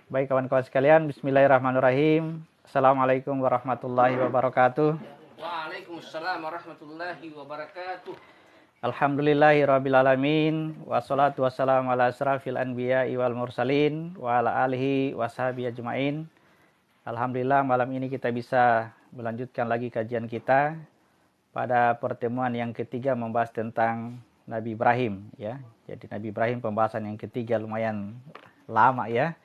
Baik kawan-kawan sekalian, bismillahirrahmanirrahim. Assalamualaikum warahmatullahi wabarakatuh. Waalaikumsalam warahmatullahi wabarakatuh. Alhamdulillahirrabbilalamin. Wassalatu wassalamu ala asrafil anbiya'i wal mursalin wa ala alihi washabihi ajma'in. Alhamdulillah malam ini kita bisa melanjutkan lagi kajian kita pada pertemuan yang ketiga membahas tentang Nabi Ibrahim ya. Jadi Nabi Ibrahim pembahasan yang ketiga lumayan lama ya.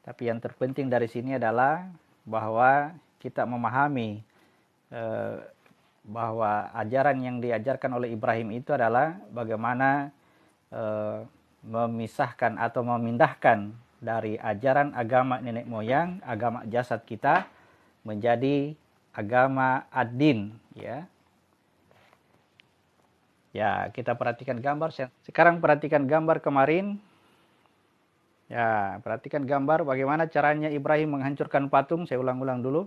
Tapi yang terpenting dari sini adalah bahwa kita memahami bahwa ajaran yang diajarkan oleh Ibrahim itu adalah bagaimana memisahkan atau memindahkan dari ajaran agama nenek moyang, agama jasad kita menjadi agama ad-din ya. Ya, kita perhatikan gambar. Sekarang perhatikan gambar kemarin. Ya, perhatikan gambar bagaimana caranya Ibrahim menghancurkan patung. Saya ulang-ulang dulu.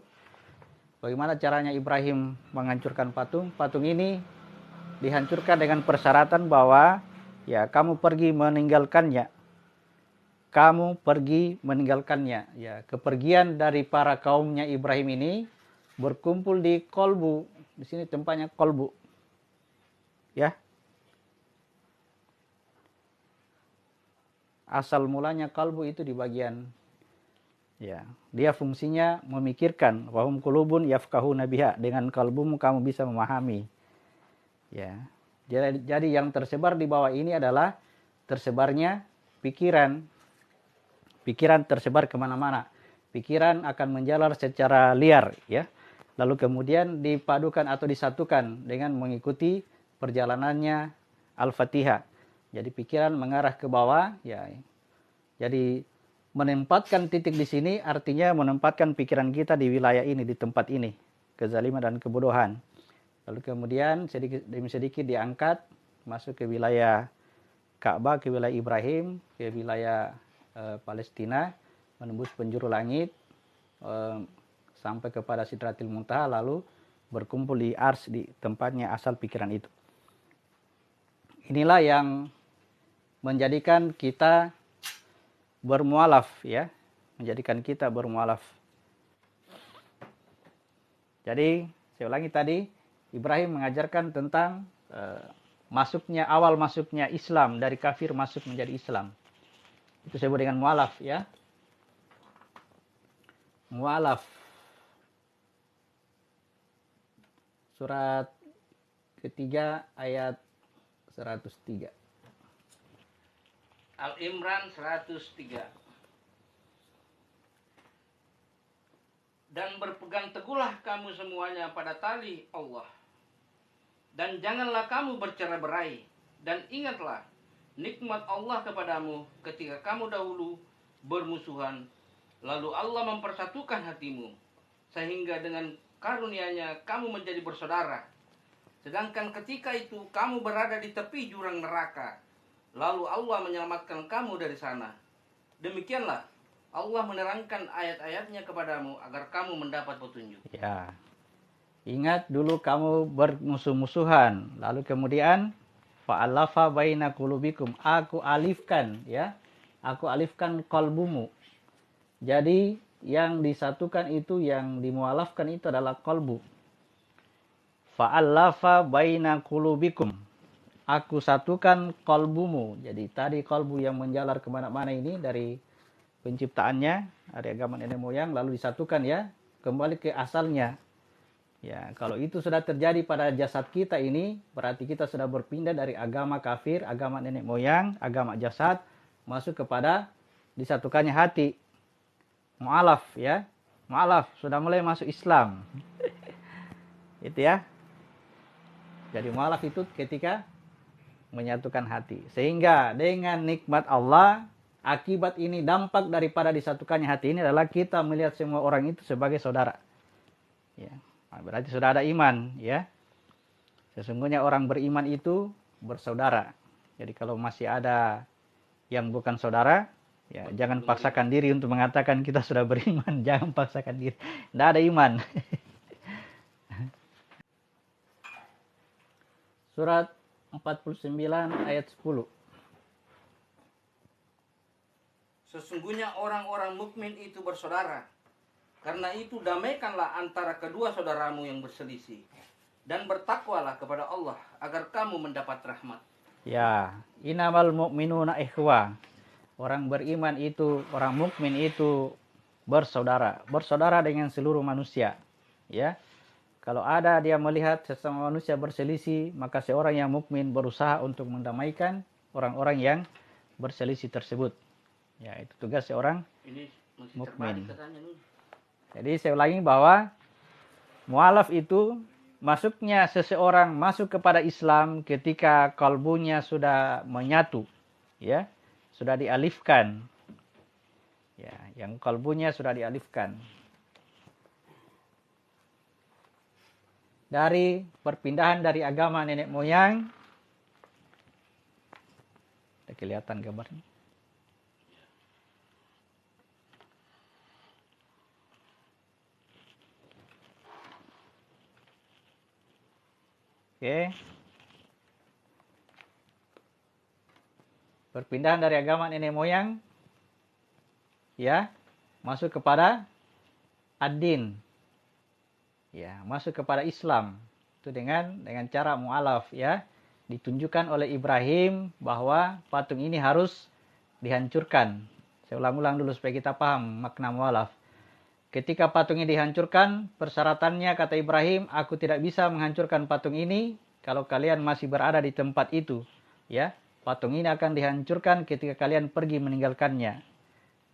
Bagaimana caranya Ibrahim menghancurkan patung. Patung ini dihancurkan dengan persyaratan bahwa ya kamu pergi meninggalkannya. Kamu pergi meninggalkannya. Ya, kepergian dari para kaumnya Ibrahim ini berkumpul di kolbu. Di sini tempatnya kolbu. Ya. Asal mulanya kalbu itu di bagian ya, dia fungsinya memikirkan, wahum kulubun yafqahuna biha, dengan kalbumu kamu bisa memahami. Ya. Jadi yang tersebar di bawah ini adalah tersebarnya pikiran. Pikiran tersebar kemana-mana. Pikiran akan menjalar secara liar ya. Lalu kemudian dipadukan atau disatukan dengan mengikuti perjalanannya Al-Fatihah. Jadi pikiran mengarah ke bawah ya. Jadi menempatkan titik di sini artinya menempatkan pikiran kita di wilayah ini, di tempat ini, kezaliman dan kebodohan. Lalu kemudian sedikit demi sedikit diangkat masuk ke wilayah Ka'bah, ke wilayah Ibrahim, ke wilayah Palestina, menembus penjuru langit sampai kepada Sidratil Muntaha, lalu berkumpul di Ars, di tempatnya asal pikiran itu. Inilah yang menjadikan kita bermualaf ya, menjadikan kita bermualaf. Jadi saya ulangi tadi, Ibrahim mengajarkan tentang awal masuknya Islam, dari kafir masuk menjadi Islam. Itu disebut dengan mualaf ya. Mualaf. Surat ketiga ayat 103. Al-Imran 103. Dan berpegang teguhlah kamu semuanya pada tali Allah. Dan janganlah kamu bercerai-berai. Dan ingatlah nikmat Allah kepadamu ketika kamu dahulu bermusuhan. Lalu Allah mempersatukan hatimu. Sehingga dengan karunia-Nya kamu menjadi bersaudara. Sedangkan ketika itu kamu berada di tepi jurang neraka. Lalu Allah menyelamatkan kamu dari sana. Demikianlah Allah menerangkan ayat-ayatnya kepadamu agar kamu mendapat petunjuk. Ya. Ingat dulu kamu bermusuh-musuhan, lalu kemudian fa'alafa baina qulubikum, aku alifkan ya. Aku alifkan qalbumu. Jadi yang disatukan itu, yang dimualafkan itu adalah qalbu. Fa'alafa baina qulubikum. Aku satukan kalbumu. Jadi tadi kalbu yang menjalar kemana-mana ini dari penciptaannya, dari agama nenek moyang, lalu disatukan ya, kembali ke asalnya. Ya, kalau itu sudah terjadi pada jasad kita ini, berarti kita sudah berpindah dari agama kafir, agama nenek moyang, agama jasad, masuk kepada disatukannya hati. Mu'alaf ya. Mu'alaf, sudah mulai masuk Islam. Itu ya. Jadi mu'alaf itu ketika menyatukan hati. Sehingga dengan nikmat Allah, akibat ini, dampak daripada disatukannya hati ini adalah kita melihat semua orang itu sebagai saudara. Ya, berarti sudah ada iman, ya. Sesungguhnya orang beriman itu bersaudara. Jadi kalau masih ada yang bukan saudara, ya jangan paksakan diri untuk mengatakan kita sudah beriman. Jangan paksakan diri. Tidak ada iman. Surat 49 ayat 10. Sesungguhnya orang-orang mukmin itu bersaudara. Karena itu damaikanlah antara kedua saudaramu yang berselisih. Dan bertakwalah kepada Allah agar kamu mendapat rahmat. Ya, innamal mu'minuna ikhwah. Orang beriman itu, orang mukmin itu bersaudara, bersaudara dengan seluruh manusia. Ya. Kalau ada dia melihat sesama manusia berselisih, maka seorang yang mukmin berusaha untuk mendamaikan orang-orang yang berselisih tersebut. Ya, itu tugas seorang mukmin. Jadi saya ulangi bahwa mu'alaf itu masuknya seseorang masuk kepada Islam ketika kalbunya sudah menyatu, ya, sudah dialifkan, ya, yang kalbunya sudah dialifkan. Dari perpindahan dari agama nenek moyang, ada kelihatan gambarnya. Oke. Perpindahan dari agama nenek moyang, ya, masuk kepada ad-din, ya, masuk kepada Islam. Itu dengan cara mu'alaf, ya, ditunjukkan oleh Ibrahim bahwa patung ini harus dihancurkan. Saya ulang-ulang dulu supaya kita paham makna mu'alaf. Ketika patung ini dihancurkan, persyaratannya kata Ibrahim, aku tidak bisa menghancurkan patung ini kalau kalian masih berada di tempat itu, ya. Patung ini akan dihancurkan ketika kalian pergi meninggalkannya.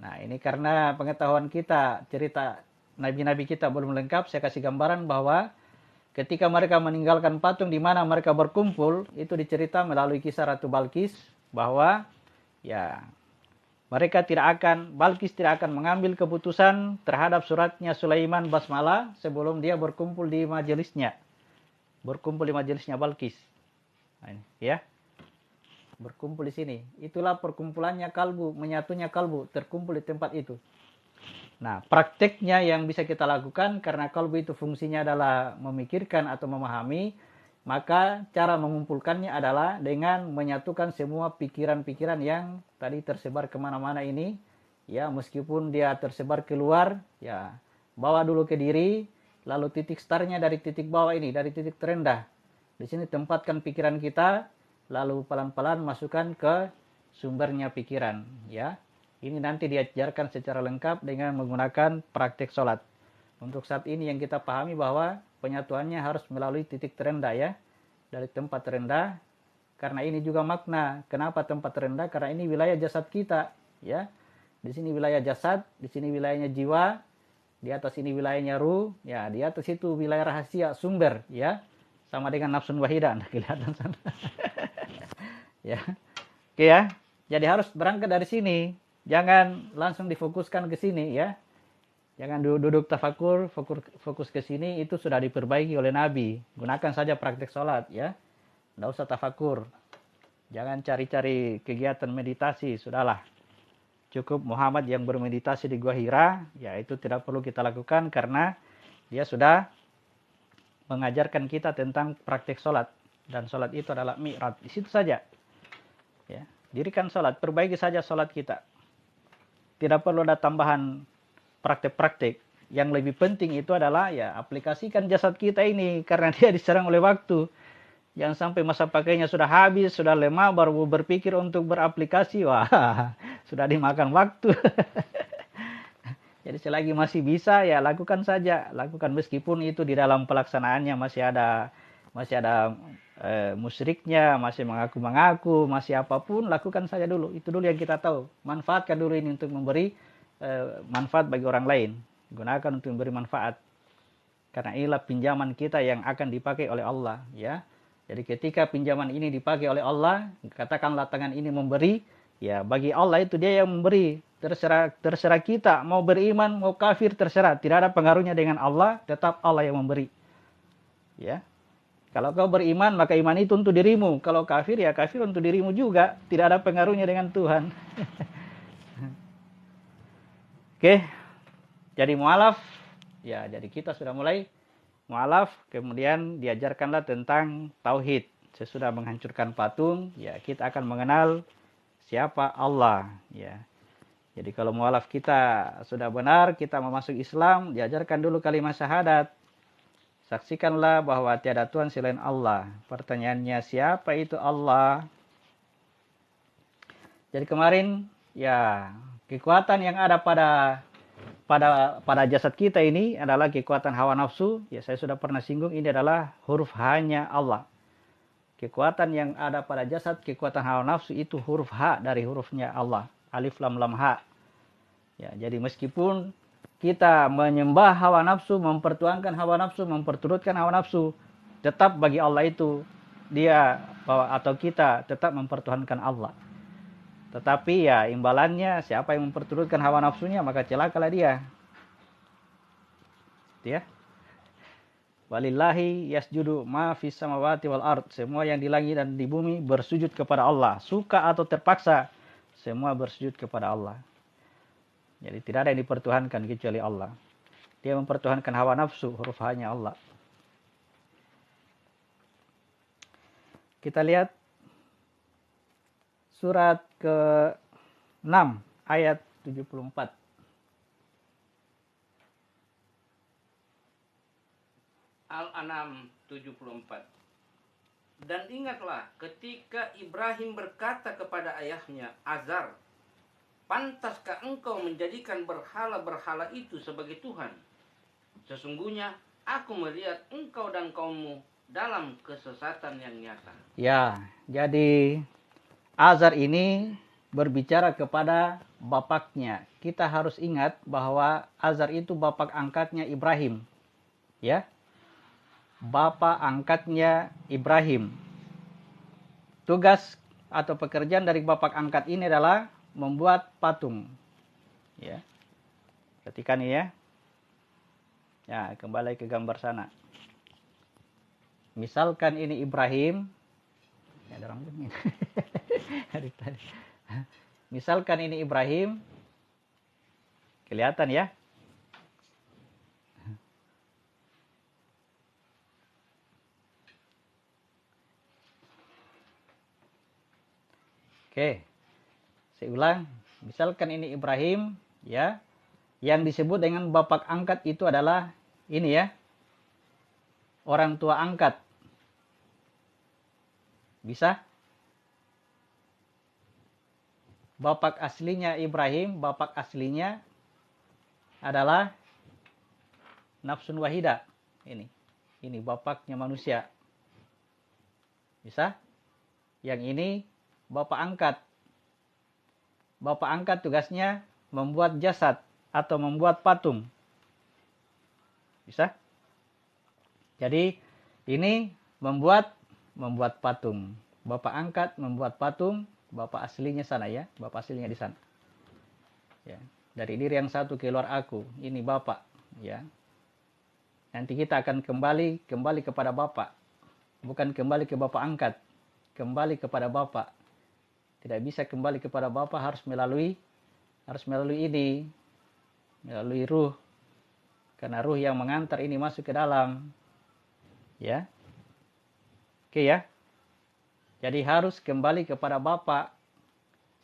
Nah, ini karena pengetahuan kita, cerita nabi-nabi kita belum lengkap, saya kasih gambaran bahwa ketika mereka meninggalkan patung di mana mereka berkumpul, itu dicerita melalui kisah Ratu Balkis bahwa ya mereka Balkis tidak akan mengambil keputusan terhadap suratnya Sulaiman Basmalah sebelum dia berkumpul di majelisnya. Berkumpul di majelisnya Balkis. Nah, ini, ya. Berkumpul di sini. Itulah perkumpulannya kalbu, menyatunya kalbu, terkumpul di tempat itu. Nah, prakteknya yang bisa kita lakukan karena kalbu itu fungsinya adalah memikirkan atau memahami, maka cara mengumpulkannya adalah dengan menyatukan semua pikiran-pikiran yang tadi tersebar kemana-mana ini, ya, meskipun dia tersebar keluar, ya, bawa dulu ke diri, lalu titik startnya dari titik bawah ini, dari titik terendah. Di sini tempatkan pikiran kita, lalu pelan-pelan masukkan ke sumbernya pikiran, ya. Ini nanti diajarkan secara lengkap dengan menggunakan praktek sholat. Untuk saat ini yang kita pahami bahwa penyatuannya harus melalui titik terendah, ya. Dari tempat terendah. Karena ini juga makna. Kenapa tempat terendah? Karena ini wilayah jasad kita, ya. Di sini wilayah jasad, di sini wilayahnya jiwa, di atas ini wilayahnya ruh, ya. Di atas itu wilayah rahasia, sumber, ya. Sama dengan nafsun wahidah, nah, kelihatan sana. Ya. Oke, ya. Jadi harus berangkat dari sini. Jangan langsung difokuskan ke sini, ya. Jangan duduk tafakur, fokus ke sini, itu sudah diperbaiki oleh Nabi. Gunakan saja praktek sholat, ya. Tidak usah tafakur. Jangan cari-cari kegiatan meditasi, sudahlah. Cukup Muhammad yang bermeditasi di Gua Hira, ya itu tidak perlu kita lakukan karena dia sudah mengajarkan kita tentang praktek sholat. Dan sholat itu adalah mi'raj. Di situ saja. Ya, dirikan sholat, perbaiki saja sholat kita. Tidak perlu ada tambahan praktek-praktek. Yang lebih penting itu adalah ya aplikasikan jasad kita ini karena dia diserang oleh waktu. Yang sampai masa pakainya sudah habis, sudah lemah, baru berpikir untuk beraplikasi, wah sudah dimakan waktu. Jadi selagi masih bisa ya lakukan saja, lakukan meskipun itu di dalam pelaksanaannya masih ada musyriknya, masih mengaku-mengaku, masih apapun, lakukan saja dulu. Itu dulu yang kita tahu. Manfaatkan dulu ini untuk memberi manfaat bagi orang lain. Gunakan untuk memberi manfaat. Karena inilah pinjaman kita yang akan dipakai oleh Allah, ya. Jadi ketika pinjaman ini dipakai oleh Allah, katakanlah tangan ini memberi, ya bagi Allah itu dia yang memberi. Terserah kita mau beriman, mau kafir, terserah. Tidak ada pengaruhnya dengan Allah, tetap Allah yang memberi. Ya. Kalau kau beriman, maka iman itu untuk dirimu. Kalau kafir, ya kafir untuk dirimu juga. Tidak ada pengaruhnya dengan Tuhan. Oke. Jadi mu'alaf. Ya, jadi kita sudah mulai mu'alaf. Kemudian diajarkanlah tentang tauhid. Sesudah menghancurkan patung, ya kita akan mengenal siapa Allah. Ya. Jadi kalau mualaf kita sudah benar, kita mau masuk Islam, diajarkan dulu kalimat syahadat. Saksikanlah bahwa tiada Tuhan selain Allah. Pertanyaannya, siapa itu Allah? Jadi kemarin, ya, kekuatan yang ada pada jasad kita ini adalah kekuatan hawa nafsu. Ya, saya sudah pernah singgung, ini adalah huruf H-nya Allah. Kekuatan yang ada pada jasad, kekuatan hawa nafsu itu huruf H dari hurufnya Allah. Alif lam lam H. Ya, jadi meskipun kita menyembah hawa nafsu, mempertuhankan hawa nafsu, memperturutkan hawa nafsu, tetap bagi Allah itu dia atau kita tetap mempertuhankan Allah. Tetapi ya imbalannya siapa yang memperturutkan hawa nafsunya maka celakalah dia. Ya. Walillahi yasjudu ma fis samawati wal ard. Semua yang di langit dan di bumi bersujud kepada Allah, suka atau terpaksa, semua bersujud kepada Allah. Jadi tidak ada yang dipertuhankan kecuali Allah. Dia mempertuhankan hawa nafsu, huruf H-nya Allah. Kita lihat surat ke-6 ayat 74. Al-An'am 74. Dan ingatlah ketika Ibrahim berkata kepada ayahnya Azar, pantaskah engkau menjadikan berhala-berhala itu sebagai Tuhan? Sesungguhnya aku melihat engkau dan kaummu dalam kesesatan yang nyata. Ya, jadi Azar ini berbicara kepada bapaknya. Kita harus ingat bahwa Azar itu bapak angkatnya Ibrahim. Ya. Bapak angkatnya Ibrahim. Tugas atau pekerjaan dari bapak angkat ini adalah membuat patung. Ya. Ketika nih ya. Ya, kembali ke gambar sana. Misalkan ini Ibrahim. Ya, ada orang begini. Misalkan ini Ibrahim. Kelihatan ya. Oke. Saya ulang. Misalkan ini Ibrahim, ya. Yang disebut dengan bapak angkat itu adalah ini ya. Orang tua angkat. Bisa? Bapak aslinya Ibrahim, bapak aslinya adalah nafsun wahida. Ini bapaknya manusia. Bisa? Yang ini bapak angkat. Bapak angkat tugasnya membuat jasad atau membuat patung. Bisa? Jadi ini membuat patung. Bapak angkat membuat patung, bapak aslinya sana ya, bapak aslinya di sana. Ya, dari diri yang satu keluar aku, ini bapak, ya. Nanti kita akan kembali kepada bapak. Bukan kembali ke bapak angkat, kembali kepada bapak. Tidak bisa kembali kepada bapak, harus melalui ini, melalui ruh. Karena ruh yang mengantar ini masuk ke dalam. Ya. Oke ya. Jadi harus kembali kepada bapak.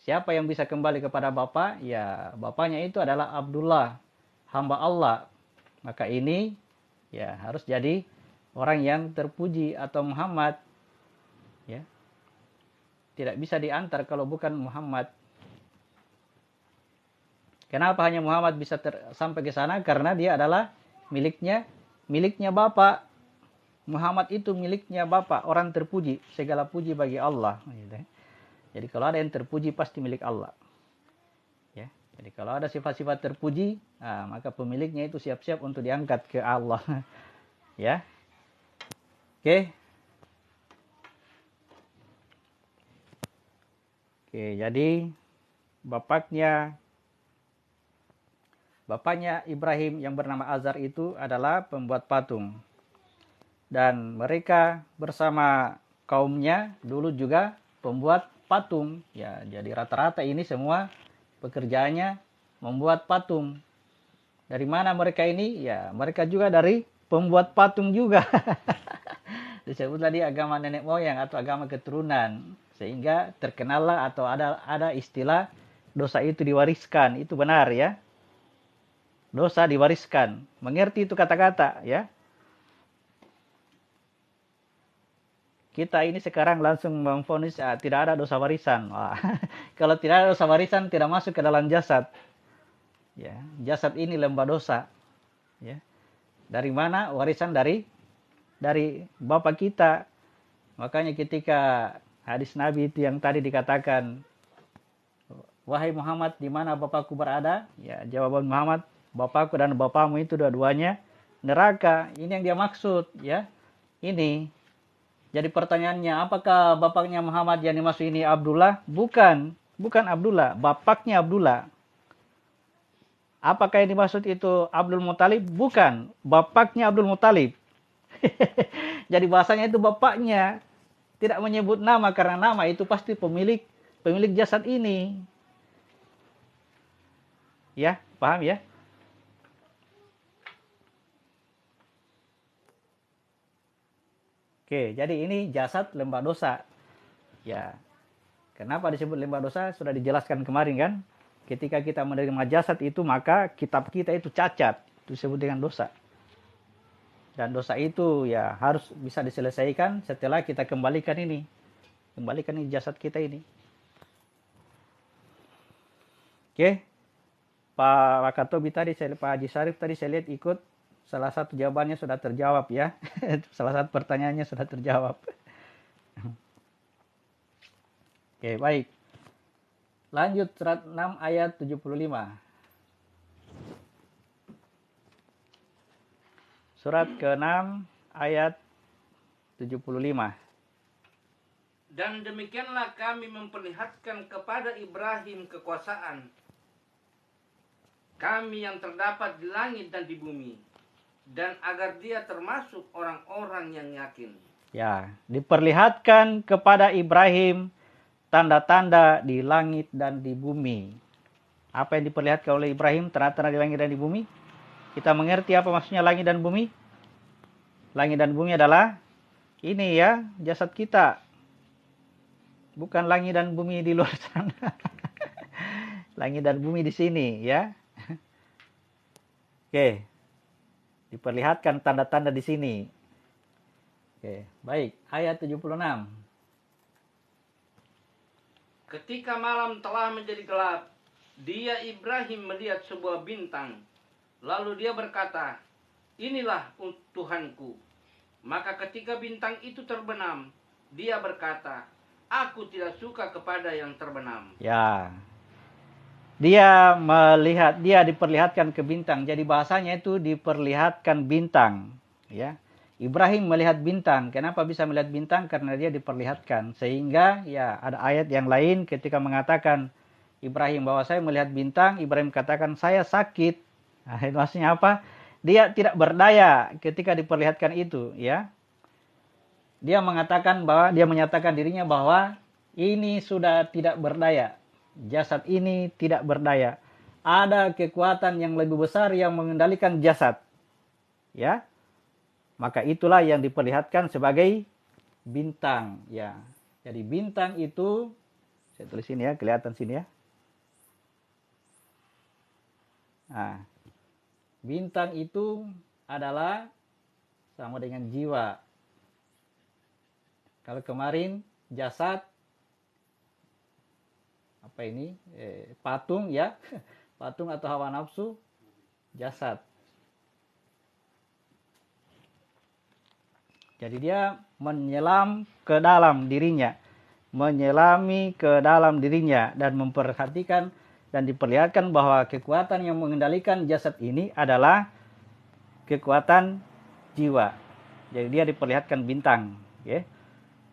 Siapa yang bisa kembali kepada bapak? Ya, bapaknya itu adalah Abdullah, hamba Allah. Maka ini ya harus jadi orang yang terpuji atau Muhammad. Ya. Tidak bisa diantar kalau bukan Muhammad. Kenapa hanya Muhammad bisa sampai ke sana? Karena dia adalah miliknya Bapak. Muhammad itu miliknya Bapak, orang terpuji. Segala puji bagi Allah. Jadi kalau ada yang terpuji pasti milik Allah. Ya. Jadi kalau ada sifat-sifat terpuji, maka pemiliknya itu siap-siap untuk diangkat ke Allah. Ya. Oke. Oke, jadi bapaknya Ibrahim yang bernama Azar itu adalah pembuat patung. Dan mereka bersama kaumnya dulu juga pembuat patung. Ya, jadi rata-rata ini semua pekerjaannya membuat patung. Dari mana mereka ini? Ya, mereka juga dari pembuat patung juga. Disebut tadi agama nenek moyang atau agama keturunan. Sehingga terkenallah atau ada istilah dosa itu diwariskan. Itu benar ya. Dosa diwariskan. Mengerti itu kata-kata ya. Kita ini sekarang langsung memvonis tidak ada dosa warisan. Wah, kalau tidak ada dosa warisan tidak masuk ke dalam jasad. Ya, jasad ini lembah dosa. Ya. Dari mana? Warisan dari bapak kita. Makanya ketika hadis Nabi itu yang tadi dikatakan, wahai Muhammad, di mana bapakku berada? Ya, jawaban Muhammad, bapakku dan bapakmu itu dua-duanya neraka. Ini yang dia maksud, ya. Ini. Jadi pertanyaannya, apakah bapaknya Muhammad yang dimaksud ini Abdullah? Bukan, bukan Abdullah, bapaknya Abdullah. Apakah yang dimaksud itu Abdul Muthalib? Bukan, bapaknya Abdul Muthalib. Jadi bahasanya itu bapaknya. Tidak menyebut nama karena nama itu pasti pemilik jasad ini. Ya, paham ya? Oke, jadi ini jasad lembah dosa. Ya. Kenapa disebut lembah dosa? Sudah dijelaskan kemarin kan? Ketika kita menerima jasad itu, maka kitab kita itu cacat. Itu disebut dengan dosa. Dan dosa itu ya harus bisa diselesaikan setelah kita kembalikan ini. Kembalikan ini jasad kita ini. Oke. Pak Wakatobi tadi, Pak Haji Syarif tadi saya lihat ikut. Salah satu jawabannya sudah terjawab ya. Salah satu pertanyaannya sudah terjawab. Oke, baik. Lanjut surat 6 ayat 75. Surat ke-6 ayat 75. Dan demikianlah kami memperlihatkan kepada Ibrahim kekuasaan kami yang terdapat di langit dan di bumi, dan agar dia termasuk orang-orang yang yakin. Ya, diperlihatkan kepada Ibrahim tanda-tanda di langit dan di bumi. Apa yang diperlihatkan oleh Ibrahim tanda-tanda di langit dan di bumi? Kita mengerti apa maksudnya langit dan bumi? Langit dan bumi adalah ini ya, jasad kita. Bukan langit dan bumi di luar sana. Langit dan bumi di sini ya. Oke. Diperlihatkan tanda-tanda di sini. Oke, baik. Ayat 76. Ketika malam telah menjadi gelap, dia Ibrahim melihat sebuah bintang. Lalu dia berkata, inilah Tuhanku. Maka ketika bintang itu terbenam, dia berkata, aku tidak suka kepada yang terbenam. Ya. Dia diperlihatkan ke bintang. Jadi bahasanya itu diperlihatkan bintang, ya. Ibrahim melihat bintang. Kenapa bisa melihat bintang? Karena dia diperlihatkan. Sehingga ya ada ayat yang lain ketika mengatakan Ibrahim bahwa saya melihat bintang, Ibrahim katakan saya sakit. Nah, itu maksudnya apa? Dia tidak berdaya ketika diperlihatkan itu, ya. Dia menyatakan dirinya bahwa ini sudah tidak berdaya. Jasad ini tidak berdaya. Ada kekuatan yang lebih besar yang mengendalikan jasad. Ya. Maka itulah yang diperlihatkan sebagai bintang, ya. Jadi bintang itu saya tulis sini ya, kelihatan sini ya. Nah, bintang itu adalah sama dengan jiwa. Kalau kemarin jasad apa ini? Patung ya. Patung atau hawa nafsu, jasad. Jadi dia menyelam ke dalam dirinya, menyelami ke dalam dirinya dan memperhatikan dan diperlihatkan bahwa kekuatan yang mengendalikan jasad ini adalah kekuatan jiwa. Jadi dia diperlihatkan bintang, ya.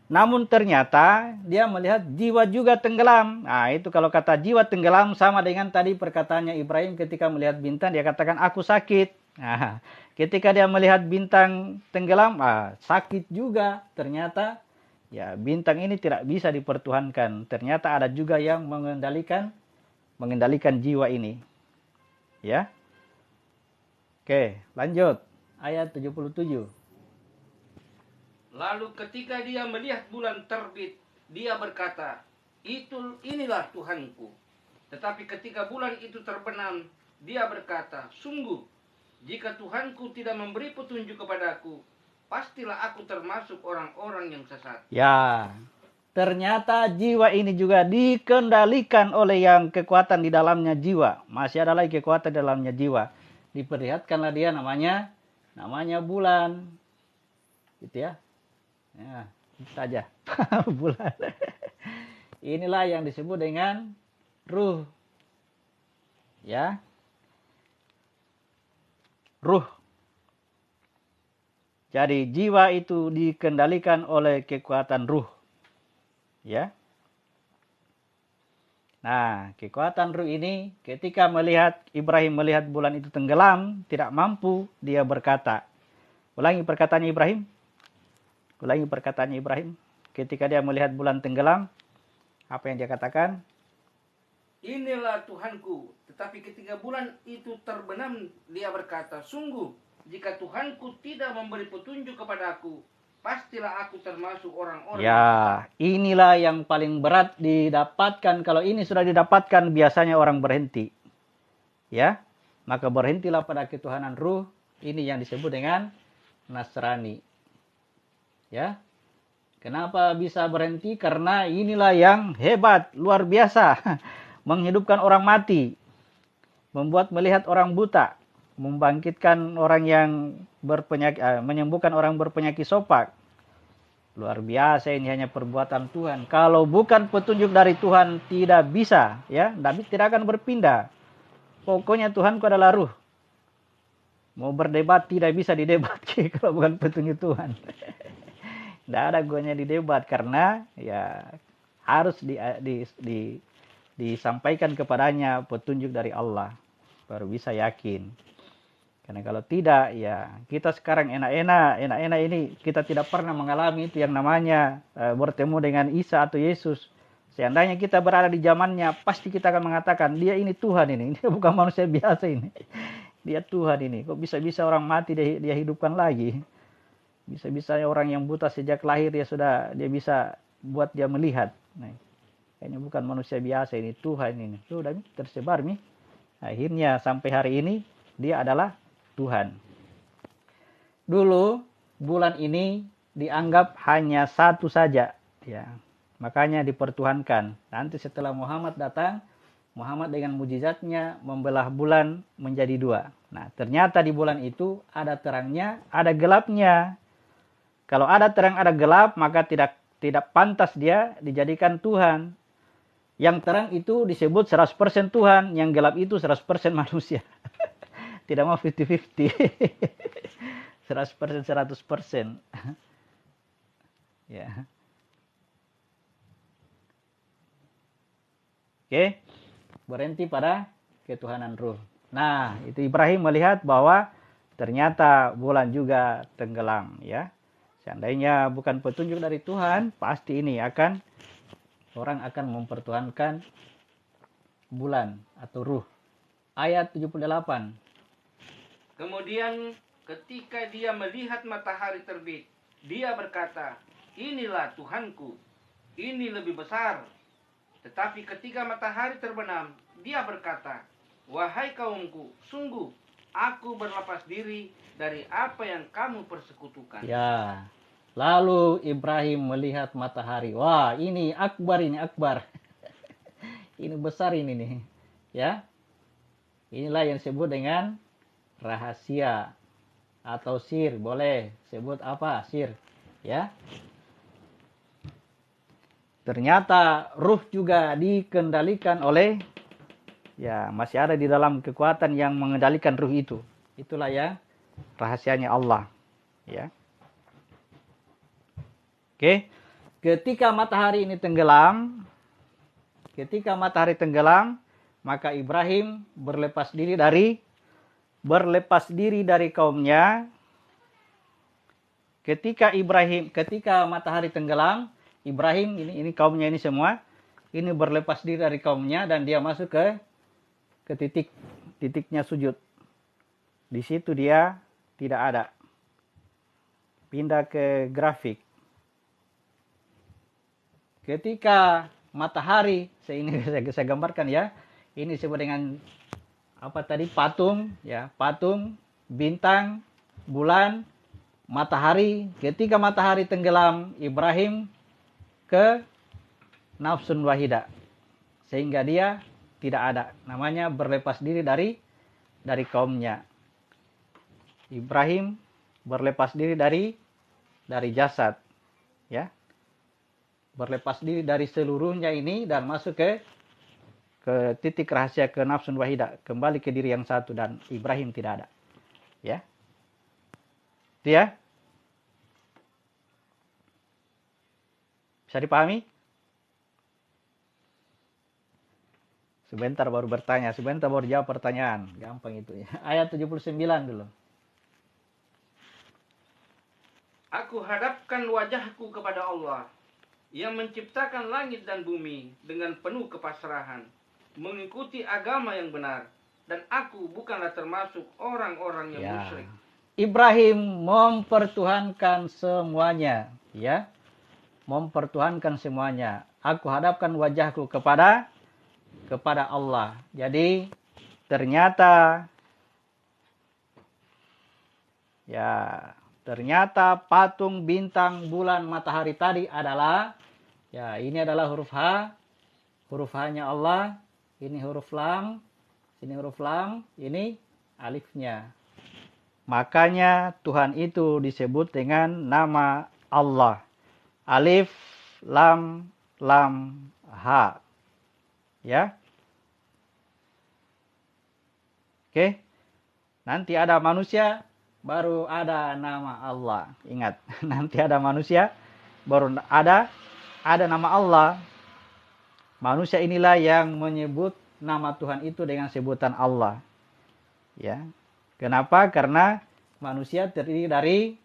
Namun ternyata dia melihat jiwa juga tenggelam. Nah, itu kalau kata jiwa tenggelam sama dengan tadi perkataannya Ibrahim ketika melihat bintang, dia katakan aku sakit. Nah, ketika dia melihat bintang tenggelam, sakit juga. Ternyata ya bintang ini tidak bisa dipertuhankan. Ternyata ada juga yang mengendalikan jiwa ini. Ya. Oke, lanjut. Ayat 77. Lalu ketika dia melihat bulan terbit, dia berkata, inilah Tuhanku. Tetapi ketika bulan itu terbenam, dia berkata, sungguh, jika Tuhanku tidak memberi petunjuk kepadaku, pastilah aku termasuk orang-orang yang sesat. Ya, ternyata jiwa ini juga dikendalikan oleh yang kekuatan di dalamnya jiwa. Masih ada lagi kekuatan di dalamnya jiwa. Diperlihatkanlah dia namanya bulan. Gitu ya. Ya, itu saja. Bulan. Inilah yang disebut dengan ruh. Ya. Ruh. Jadi jiwa itu dikendalikan oleh kekuatan ruh. Ya. Nah, kekuatan ruh ini ketika Ibrahim melihat bulan itu tenggelam, tidak mampu, dia berkata. Ulangi perkataannya Ibrahim. Ulangi perkataannya Ibrahim. Ketika dia melihat bulan tenggelam, apa yang dia katakan? Inilah Tuhanku. Tetapi ketika bulan itu terbenam, dia berkata, sungguh, jika Tuhanku tidak memberi petunjuk kepadaku, pastilah aku termasuk orang-orang. Ya, inilah yang paling berat didapatkan. Kalau ini sudah didapatkan, biasanya orang berhenti. Ya, maka berhentilah pada ketuhanan ruh. Ini yang disebut dengan Nasrani. Ya, kenapa bisa berhenti? Karena inilah yang hebat, luar biasa. Menghidupkan orang mati. Melihat orang buta. Membangkitkan orang yang menyembuhkan orang berpenyakit sopak. Luar biasa, ini hanya perbuatan Tuhan. Kalau bukan petunjuk dari Tuhan, tidak bisa. Ya, David tidak akan berpindah. Pokoknya Tuhanku adalah ruh. Mau berdebat tidak bisa didebat kalau bukan petunjuk Tuhan. Tidak ada gunanya didebat karena ya harus disampaikan kepadanya petunjuk dari Allah. Baru bisa yakin. Karena kalau tidak, ya kita sekarang enak-enak ini kita tidak pernah mengalami itu yang namanya bertemu dengan Isa atau Yesus. Seandainya kita berada di zamannya, pasti kita akan mengatakan, dia ini Tuhan ini. Dia bukan manusia biasa ini. Dia Tuhan ini. Kok bisa-bisa orang mati dia hidupkan lagi? Bisa-bisanya orang yang buta sejak lahir dia bisa buat dia melihat. Nah, kayaknya bukan manusia biasa ini, Tuhan ini. Sudah tersebar nih. Akhirnya sampai hari ini dia adalah Tuhan. Dulu bulan ini dianggap hanya satu saja, ya. Makanya dipertuhankan. Nanti setelah Muhammad datang, Muhammad dengan mujizatnya membelah bulan menjadi dua. Nah, ternyata di bulan itu ada terangnya, ada gelapnya. Kalau ada terang, ada gelap, maka tidak pantas dia dijadikan Tuhan. Yang terang itu disebut 100% Tuhan, yang gelap itu 100% manusia. Tidak mau 50-50. 100% 100%. Ya. Oke. Berhenti pada ketuhanan ruh. Nah, itu Ibrahim melihat bahwa ternyata bulan juga tenggelam, ya. Seandainya bukan petunjuk dari Tuhan, pasti ini orang akan mempertuhankan bulan atau ruh. Ayat 78. Kemudian ketika dia melihat matahari terbit, dia berkata, inilah Tuhanku, ini lebih besar. Tetapi ketika matahari terbenam, dia berkata, wahai kaumku, sungguh aku berlepas diri dari apa yang kamu persekutukan. Ya, lalu Ibrahim melihat matahari. Wah, ini akbar. Ini besar ini nih. Ya, inilah yang disebut dengan rahasia atau sir. Boleh sebut apa? Sir. Ya. Ternyata ruh juga dikendalikan oleh, ya masih ada di dalam kekuatan yang mengendalikan ruh itu. Itulah ya rahasianya Allah. Ya. Oke. Ketika matahari tenggelam, maka Ibrahim berlepas diri dari kaumnya. Ketika matahari tenggelam, Ibrahim ini kaumnya ini semua ini berlepas diri dari kaumnya dan dia masuk ke titiknya sujud. Di situ dia tidak ada. Pindah ke grafik. Ketika matahari, saya gambarkan ya. Ini disebut dengan apa tadi? Patung, ya, patung, bintang, bulan, matahari. Ketika matahari tenggelam, Ibrahim ke nafsun wahida, sehingga dia tidak ada. Namanya berlepas diri dari kaumnya. Ibrahim berlepas diri dari jasad, ya, berlepas diri dari seluruhnya ini dan masuk ke titik rahasia, ke nafsun wahida, kembali ke diri yang satu, dan Ibrahim tidak ada, ya. Dia bisa dipahami? Sebentar baru bertanya, sebentar baru jawab pertanyaan. Gampang itu ya. Ayat 79 dulu. Aku hadapkan wajahku kepada Allah yang menciptakan langit dan bumi dengan penuh kepasrahan, mengikuti agama yang benar, dan aku bukanlah termasuk orang-orang yang musyrik. Ibrahim mempertuhankan semuanya, ya. Mempertuhankan semuanya. Aku hadapkan wajahku kepada Allah. Jadi ternyata patung, bintang, bulan, matahari tadi adalah, ya, ini adalah huruf H. Huruf H-nya Allah, ini huruf lam, ini alifnya. Makanya Tuhan itu disebut dengan nama Allah. Alif, lam, ha. Ya. Oke. Nanti ada manusia, baru ada nama Allah. Ingat, nanti ada manusia, baru ada nama Allah. Manusia inilah yang menyebut nama Tuhan itu dengan sebutan Allah. Ya. Kenapa? Karena manusia terdiri dari,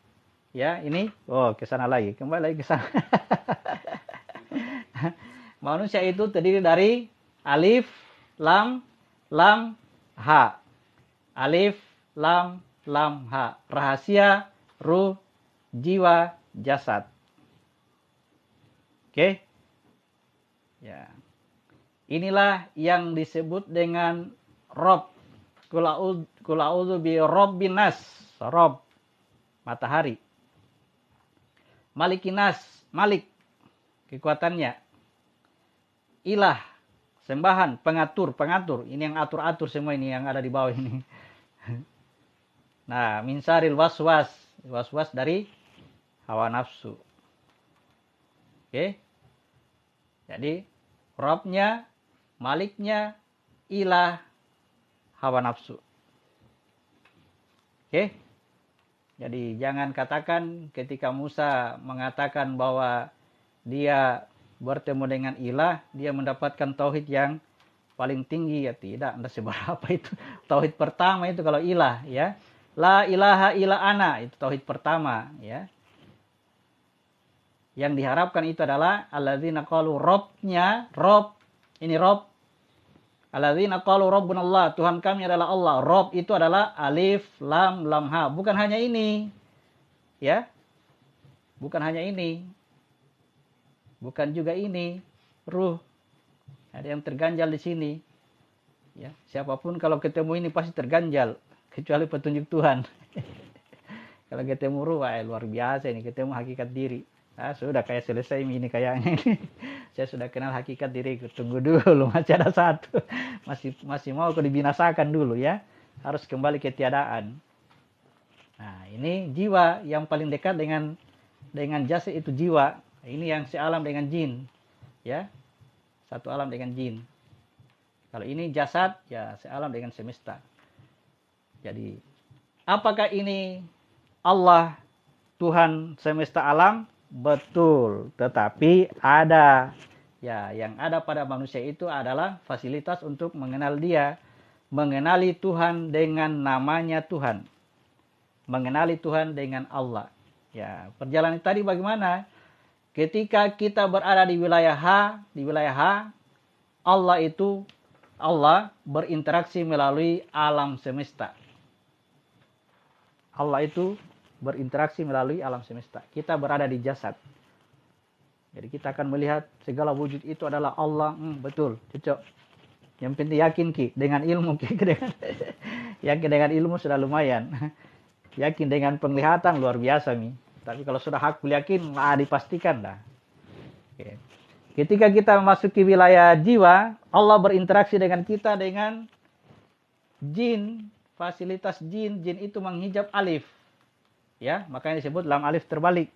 ya, ini, ke sana lagi, kembali lagi ke sana. Manusia itu terdiri dari alif, lam, ha. Alif, lam, ha. Rahasia, ruh, jiwa, jasad. Oke? Ya. Inilah yang disebut dengan Rob. Qul a'udzu bi rabbin nas. Rob, matahari. Malikinas, Malik, kekuatannya. Ilah, sembahan, pengatur. Ini yang atur-atur semua ini yang ada di bawah ini. Nah, min syarril waswas dari hawa nafsu. Oke. Jadi, Robnya, Maliknya, ilah, hawa nafsu. Oke. Jadi jangan katakan ketika Musa mengatakan bahwa dia bertemu dengan ilah, dia mendapatkan tauhid yang paling tinggi, ya tidak, anda seberapa itu. Tauhid pertama itu kalau ilah, ya. La ilaha illa ana, itu tauhid pertama, ya. Yang diharapkan itu adalah alladzina qalu robnya, rob, ini rob. Alladzina qalu rabbunallah, Tuhan kami adalah Allah. Rob itu adalah alif, lam, ha. Bukan hanya ini. Ya. Bukan hanya ini. Bukan juga ini. Ruh. Ada yang terganjal di sini. Ya, siapapun kalau ketemu ini pasti terganjal, kecuali petunjuk Tuhan. Kalau ketemu ruh, luar biasa ini, ketemu hakikat diri. Nah, sudah kayak selesai ini kayaknya. Saya sudah kenal hakikat diriku. Tunggu dulu, masih ada satu. Masih mau aku dibinasakan dulu, ya. Harus kembali ke tiadaan. Nah, ini jiwa yang paling dekat dengan jasad itu jiwa. Ini yang sealam dengan jin. Ya. Satu alam dengan jin. Kalau ini jasad, ya sealam dengan semesta. Jadi, apakah ini Allah, Tuhan semesta alam? Betul, tetapi ada, ya, yang ada pada manusia itu adalah fasilitas untuk mengenal dia, mengenali Tuhan dengan namanya Tuhan, mengenali Tuhan dengan Allah. Ya, perjalanan tadi bagaimana? Ketika kita berada di wilayah H, Allah berinteraksi melalui alam semesta. Allah itu berinteraksi melalui alam semesta. Kita berada di jasad. Jadi kita akan melihat segala wujud itu adalah Allah. Betul, cocok. Yang penting yakin Ki, dengan ilmu Ki, dengan yakin dengan ilmu sudah lumayan. Yakin dengan penglihatan luar biasa Mi. Tapi kalau sudah hakul yakin, dipastikan dah. Oke. Ketika kita memasuki wilayah jiwa, Allah berinteraksi dengan kita dengan jin, fasilitas jin. Jin itu menghijab alif. Ya, makanya disebut lam alif terbalik.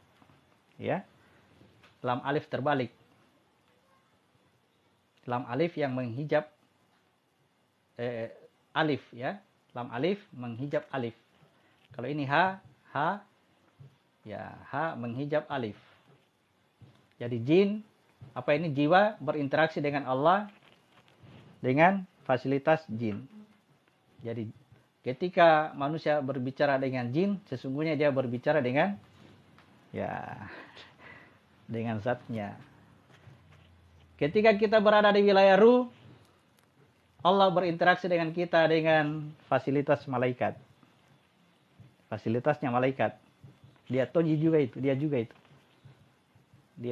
Ya. Lam alif terbalik. Lam alif yang menghijab alif ya. Lam alif menghijab alif. Kalau ini ha ya, ha menghijab alif. Jadi jin, apa ini, jiwa berinteraksi dengan Allah dengan fasilitas jin. Jadi ketika manusia berbicara dengan jin, sesungguhnya dia berbicara dengan dengan zatnya. Ketika kita berada di wilayah ruh, Allah berinteraksi dengan kita dengan fasilitas malaikat. Fasilitasnya malaikat. Dia juga itu. Dia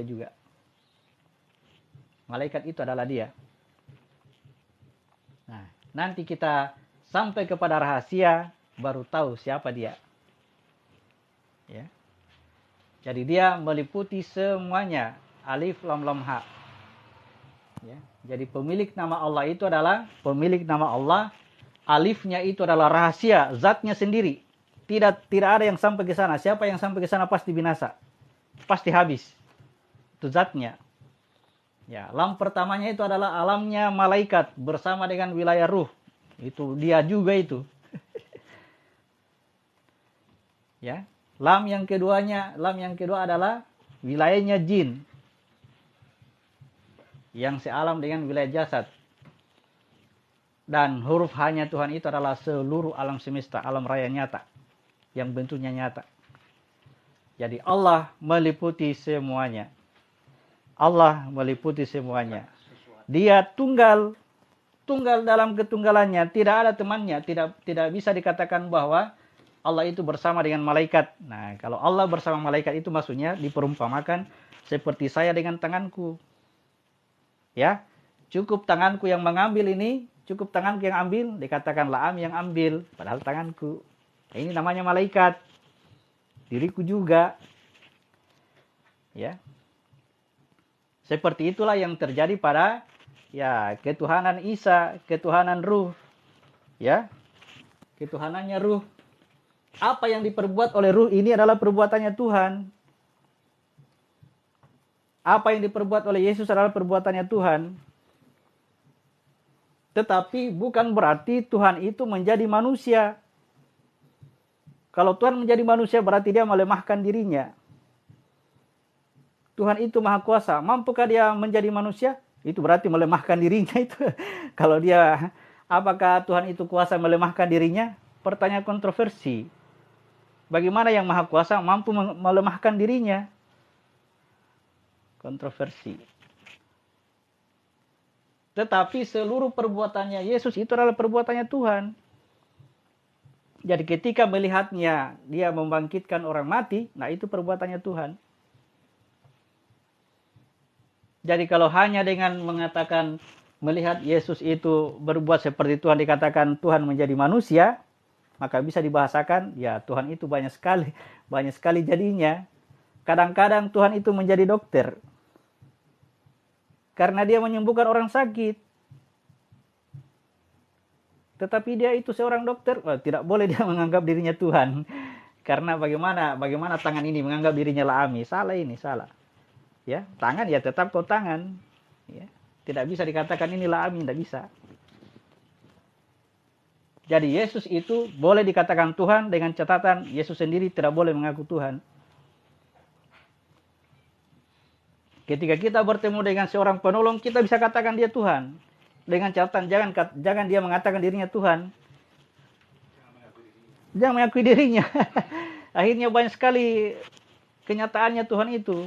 juga. Malaikat itu adalah dia. Nah, nanti kita sampai kepada rahasia, baru tahu siapa dia. Ya. Jadi dia meliputi semuanya. Alif, lam, lam, ha. Ya. Jadi pemilik nama Allah itu adalah pemilik nama Allah. Alifnya itu adalah rahasia, zatnya sendiri. Tidak ada yang sampai ke sana. Siapa yang sampai ke sana pasti binasa. Pasti habis. Itu zatnya. Ya, lam pertamanya itu adalah alamnya malaikat bersama dengan wilayah ruh. Itu dia juga itu. Ya. Lam yang kedua adalah wilayahnya jin. Yang sealam dengan wilayah jasad. Dan huruf hanya Tuhan itu adalah seluruh alam semesta, alam raya nyata. Yang bentuknya nyata. Jadi Allah meliputi semuanya. Allah meliputi semuanya. Dia tunggal dalam ketunggalannya, tidak ada temannya, tidak bisa dikatakan bahwa Allah itu bersama dengan malaikat. Nah, kalau Allah bersama malaikat itu maksudnya diperumpamakan seperti saya dengan tanganku. Ya, cukup tanganku yang mengambil ini, cukup tanganku yang ambil, dikatakan Laam yang ambil, padahal tanganku. Nah, ini namanya malaikat. Diriku juga. Ya. Seperti itulah yang terjadi pada ketuhanan Isa, ketuhanan ruh. Ya. Ketuhanannya ruh. Apa yang diperbuat oleh ruh ini adalah perbuatannya Tuhan. Apa yang diperbuat oleh Yesus adalah perbuatannya Tuhan. Tetapi bukan berarti Tuhan itu menjadi manusia. Kalau Tuhan menjadi manusia berarti dia melemahkan dirinya. Tuhan itu maha kuasa. Mampukah dia menjadi manusia? Itu berarti melemahkan dirinya itu. Kalau dia, apakah Tuhan itu kuasa melemahkan dirinya? Pertanyaan kontroversi. Bagaimana yang maha kuasa mampu melemahkan dirinya? Kontroversi. Tetapi seluruh perbuatannya Yesus itu adalah perbuatannya Tuhan. Jadi ketika melihatnya dia membangkitkan orang mati, nah itu perbuatannya Tuhan. Jadi kalau hanya dengan mengatakan melihat Yesus itu berbuat seperti Tuhan, dikatakan Tuhan menjadi manusia, maka bisa dibahasakan ya Tuhan itu banyak sekali jadinya. Kadang-kadang Tuhan itu menjadi dokter. Karena dia menyembuhkan orang sakit. Tetapi dia itu seorang dokter, tidak boleh dia menganggap dirinya Tuhan. Karena bagaimana tangan ini menganggap dirinya Laami? Salah ini, salah. Ya, tangan ya tetap kau tangan. Ya, tidak bisa dikatakan ini Laami, tidak bisa. Jadi Yesus itu boleh dikatakan Tuhan dengan catatan Yesus sendiri tidak boleh mengaku Tuhan. Ketika kita bertemu dengan seorang penolong, kita bisa katakan dia Tuhan. Dengan catatan jangan dia mengatakan dirinya Tuhan. Jangan mengakui dirinya. Akhirnya banyak sekali kenyataannya Tuhan itu.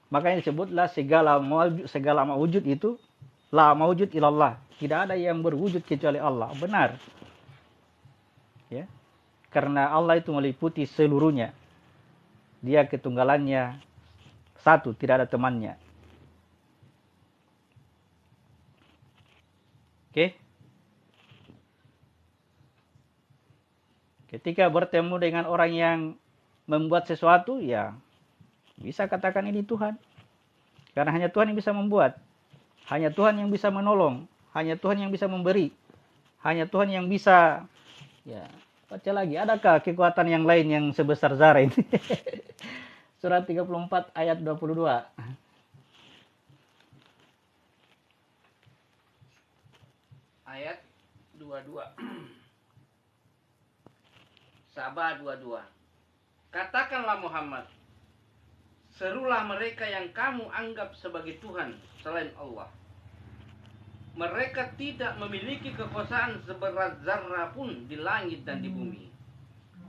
Makanya disebutlah segala mawujud itu la mawujud ilallah. Tidak ada yang berwujud kecuali Allah. Benar. Ya. Karena Allah itu meliputi seluruhnya. Dia ketunggalannya satu, tidak ada temannya. Oke. Ketika bertemu dengan orang yang membuat sesuatu, ya bisa katakan ini Tuhan. Karena hanya Tuhan yang bisa membuat. Hanya Tuhan yang bisa menolong. Hanya Tuhan yang bisa memberi. Hanya Tuhan yang bisa, ya, baca lagi. Adakah kekuatan yang lain yang sebesar Zara ini? Surat 34 ayat 22. Ayat 22. Sabah 22. Katakanlah Muhammad, serulah mereka yang kamu anggap sebagai Tuhan selain Allah. Mereka tidak memiliki kekuasaan seberat zarah pun di langit dan di bumi.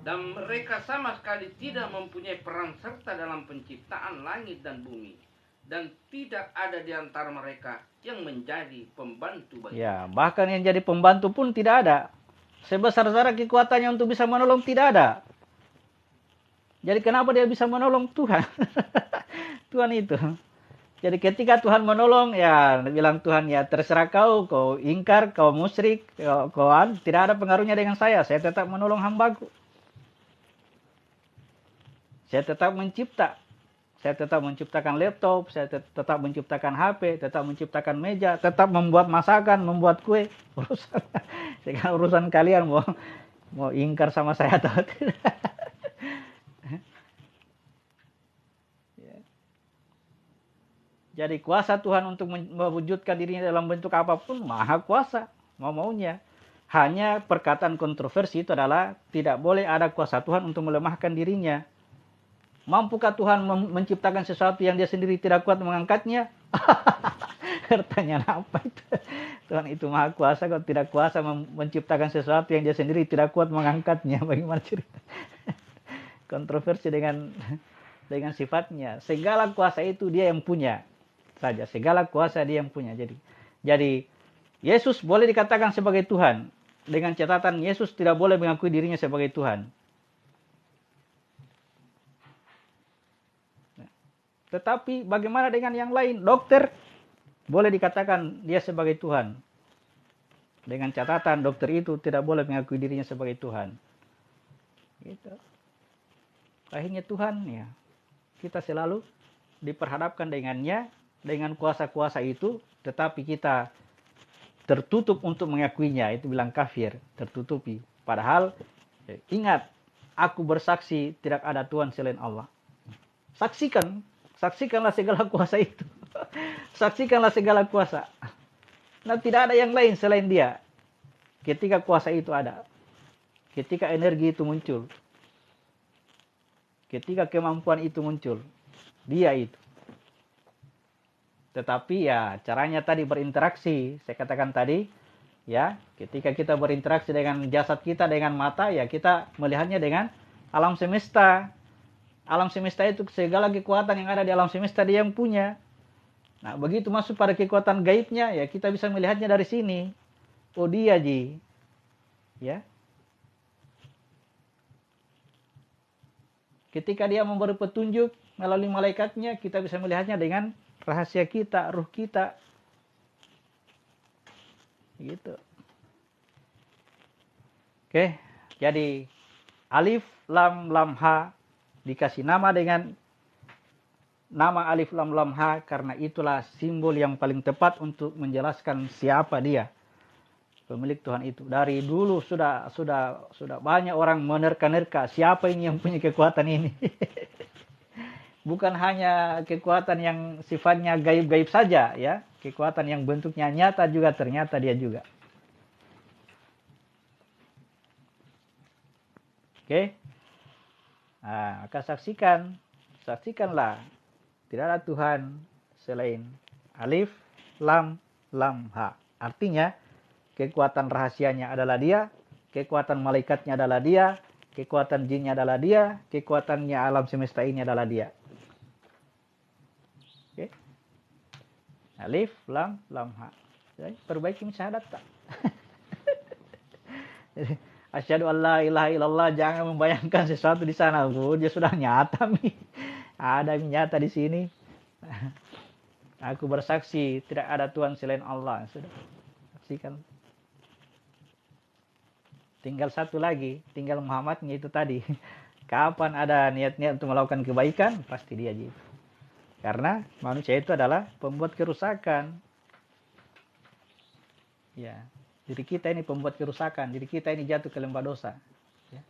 Dan mereka sama sekali tidak mempunyai peran serta dalam penciptaan langit dan bumi. Dan tidak ada di antara mereka yang menjadi pembantu bagi. Ya, bahkan yang jadi pembantu pun tidak ada. Sebesar zarah kekuatannya untuk bisa menolong tidak ada. Jadi kenapa dia bisa menolong? Tuhan. Tuhan itu. Jadi ketika Tuhan menolong, ya bilang Tuhan, ya terserah kau ingkar, kau musyrik, kau tidak ada pengaruhnya dengan saya tetap menolong hambaku. Saya tetap mencipta. Saya tetap menciptakan laptop, saya tetap menciptakan HP, tetap menciptakan meja, tetap membuat masakan, membuat kue. Urusan kalian mau ingkar sama saya atau tidak. Jadi kuasa Tuhan untuk mewujudkan dirinya dalam bentuk apapun, maha kuasa, mau-maunya. Hanya perkataan kontroversi itu adalah tidak boleh ada kuasa Tuhan untuk melemahkan dirinya. Mampukah Tuhan menciptakan sesuatu yang dia sendiri tidak kuat mengangkatnya? Pertanyaan apa itu? Tuhan itu maha kuasa, kalau tidak kuasa menciptakan sesuatu yang dia sendiri tidak kuat mengangkatnya. Bagaimana cerita? Kontroversi dengan sifatnya. Segala kuasa itu dia yang punya saja. Segala kuasa dia yang punya. Jadi Yesus boleh dikatakan sebagai Tuhan. Dengan catatan Yesus tidak boleh mengakui dirinya sebagai Tuhan. Tetapi bagaimana dengan yang lain? Dokter boleh dikatakan dia sebagai Tuhan. Dengan catatan dokter itu tidak boleh mengakui dirinya sebagai Tuhan. Gitu. Akhirnya Tuhan, ya, kita selalu diperhadapkan dengannya, dengan kuasa-kuasa itu, tetapi kita tertutup untuk mengakuinya. Itu bilang kafir, tertutupi. Padahal ingat, aku bersaksi tidak ada Tuhan selain Allah. Saksikanlah segala kuasa itu. Saksikanlah segala kuasa. Nah, tidak ada yang lain selain dia. Ketika kuasa itu ada. Ketika energi itu muncul. Ketika kemampuan itu muncul. Dia itu. Tetapi ya caranya tadi berinteraksi. Saya katakan tadi. Ya, ketika kita berinteraksi dengan jasad kita, dengan mata, ya kita melihatnya dengan alam semesta. Alam semesta itu segala kekuatan yang ada di alam semesta dia yang punya. Nah, begitu masuk pada kekuatan gaibnya, ya kita bisa melihatnya dari sini. Oh, dia ji. Ya. Ketika dia memberi petunjuk melalui malaikatnya, kita bisa melihatnya dengan rahasia kita, ruh kita. Gitu. Oke, jadi alif lam lam ha dikasih nama dengan nama alif lam lam ha karena itulah simbol yang paling tepat untuk menjelaskan siapa dia, pemilik Tuhan itu. Dari dulu sudah banyak orang menerka-nerka siapa ini yang punya kekuatan ini. Bukan hanya kekuatan yang sifatnya gaib-gaib saja, ya, kekuatan yang bentuknya nyata juga ternyata dia juga. Oke. Nah, maka saksikanlah tidak ada Tuhan selain alif lam lam ha. Artinya kekuatan rahasianya adalah dia, kekuatan malaikatnya adalah dia, kekuatan jinnya adalah dia, kekuatannya alam semesta ini adalah dia. Oke. Alif lam lam ha. Jadi perbaiki syahadat tak? Asyhadu an la ilaha illallah, jangan membayangkan sesuatu di sana. Dia sudah nyata nih. Ada nyata di sini. Aku bersaksi tidak ada Tuhan selain Allah. Sudah saksikan. Tinggal satu lagi, tinggal Muhammadnya itu tadi. Kapan ada niat-niat untuk melakukan kebaikan, pasti dia gitu. Karena manusia itu adalah pembuat kerusakan. Ya, diri kita ini pembuat kerusakan, diri kita ini jatuh ke lembah dosa. Ya.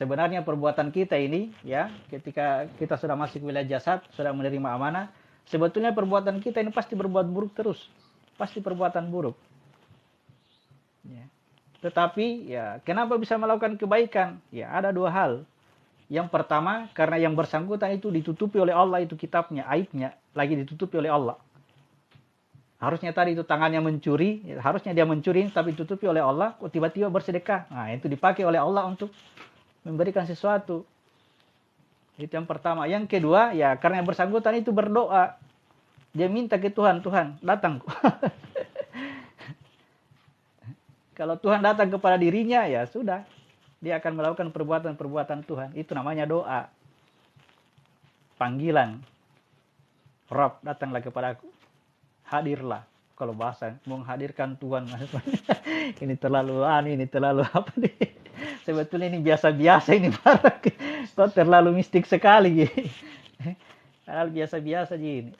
Sebenarnya perbuatan kita ini, ya, ketika kita sudah masuk wilayah jasad, sudah menerima amanah, sebetulnya perbuatan kita ini pasti berbuat buruk terus, pasti perbuatan buruk. Ya. Tetapi, ya, kenapa bisa melakukan kebaikan? Ya, ada dua hal. Yang pertama, karena yang bersangkutan itu ditutupi oleh Allah, itu kitabnya, aibnya lagi ditutupi oleh Allah. Harusnya tadi itu tangannya mencuri, harusnya dia mencuri, tapi ditutupi oleh Allah, kok tiba-tiba bersedekah. Nah, itu dipakai oleh Allah untuk memberikan sesuatu. Itu yang pertama. Yang kedua, ya karena yang bersangkutan itu berdoa. Dia minta ke Tuhan, Tuhan datang. Kalau Tuhan datang kepada dirinya, ya sudah. Dia akan melakukan perbuatan-perbuatan Tuhan. Itu namanya doa. Panggilan. Rabb, datanglah kepadaku. Hadirlah. Kalau bahasa menghadirkan Tuhan. Ini terlalu ini terlalu apa nih? Sebetulnya ini biasa-biasa ini. Kok terlalu mistik sekali. Hal biasa-biasa ini.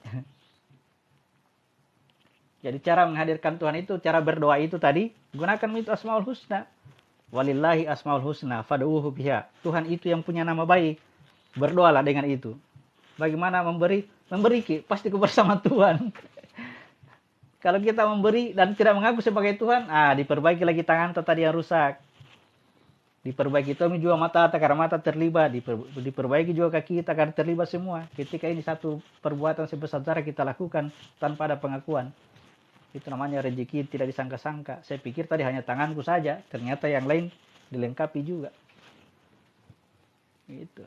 Jadi cara menghadirkan Tuhan itu, cara berdoa itu tadi, gunakan itu Asmaul Husna. Walillahi Asmaul Husna, fad'uhu biha. Tuhan itu yang punya nama baik. Berdoalah dengan itu. Bagaimana memberi? Memberi, pasti bersama Tuhan. Kalau kita memberi dan tidak mengaku sebagai Tuhan, diperbaiki lagi tangan tadi yang rusak. Diperbaiki itu juga mata karena mata terlibat. Diperbaiki juga kaki kita karena terlibat semua. Ketika ini satu perbuatan sebesar kita lakukan tanpa ada pengakuan. Itu namanya rezeki tidak disangka-sangka. Saya pikir tadi hanya tanganku saja. Ternyata yang lain dilengkapi juga. Gitu.